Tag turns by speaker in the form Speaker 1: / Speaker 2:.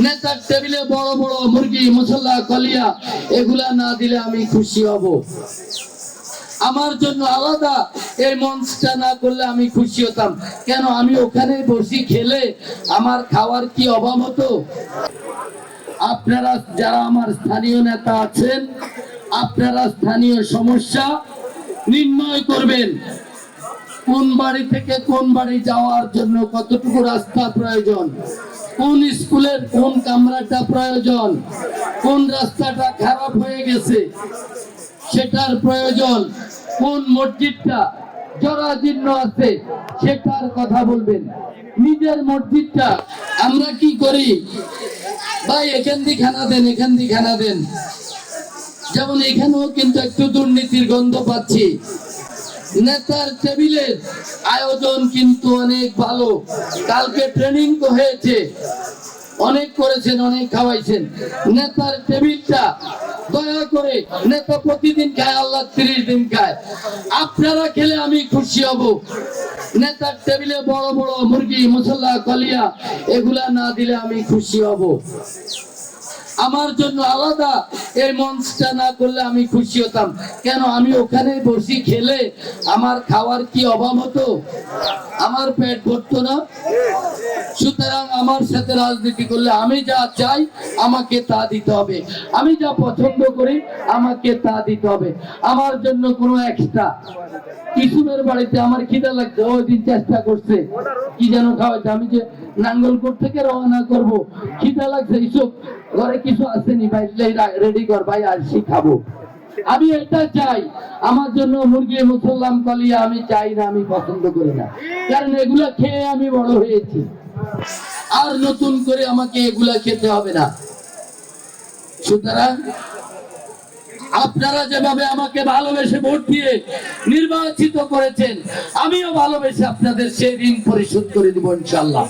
Speaker 1: নেতার টেবিলে বড় বড় মুরগি মশলা কলিয়া এগুলা না দিলে আমি খুশি হব। আমার জন্য আলাদা এই মঞ্চটা না করলে আমি খুশি হতাম। কেন আমি ওখানে বসি খেলে আমার খাওয়ার কি অভাব হতো? আপনারা যারা আমার স্থানীয় নেতা আছেন, আপনারা স্থানীয় সমস্যা নির্ণয় করবেন। কোন বাড়ি থেকে কোন বাড়ি যাওয়ার জন্য কতটুকু রাস্তা প্রয়োজন, কোন স্কুলের কোন কামরাটা প্রয়োজন, কোন রাস্তাটা খারাপ হয়ে গেছে সেটার প্রয়োজন, কোন মসজিদটা জরাজীর্ণ আছে সেটার কথা বলবেন। নিজের মসজিদটা আমরা কি করি, ভাই এখান দিয়ে খানা দেন, এখান দিয়ে খানা দেন। যেমন এখানেও কিন্তু একটু দুর্নীতির গন্ধ পাচ্ছি। নেতার টেবিলের আয়োজন কিন্তু অনেক ভালো, কালকে ট্রেনিং তো হয়েছে, অনেক করেছেন, অনেক খাওয়াইছেন। নেতার টেবিলটা দয়া করে, নেতা প্রতিদিন খায়, আল্লাহ 30 দিন খায়, আপনারা খেলে আমি খুশি হব। নেতার টেবিলে বড় বড় মুরগি মশলা কলিয়া এগুলা না দিলে আমি খুশি হব। আমার জন্য আলাদা এই মঞ্চটা না করলে আমি খুশি হতাম। কেন আমি ওখানে বসি খেলে আমার খাওয়ার কি অভাব হতো? আমার পেট ভরতো না। সুতরাং আমার সাথে রাজনীতি করলে আমি যা চাই আমাকে তা দিতে হবে, আমি যা পছন্দ করি আমাকে তা দিতে হবে। আমার জন্য কোনো এক্সট্রা কিশোরের বাড়িতে আমার খিদা লাগছে, ওই দিন চেষ্টা করছে কি যেন খাওয়াইছে, আমি যে নাঙ্গলকোট থেকে রওনা করব, খিদা লাগছে, এইসব ঘরে কিছু আসেনি ভাই, রেডি কর ভাই, আসি খাবো। আমি এটা চাই, আমার জন্য মুরগি মুসল্লাম কলিয়া আমি চাই না, আমি পছন্দ করি না, কারণ এগুলা খেয়ে আমি বড় হয়েছি, আর নতুন করে আমাকে এগুলা খেতে হবে না। সুতরাং আপনারা যেভাবে আমাকে ভালোবেসে ভোট দিয়ে নির্বাচিত করেছেন, আমিও ভালোবেসে আপনাদের সেই ঋণ পরিশোধ করে দিব ইনশাআল্লাহ।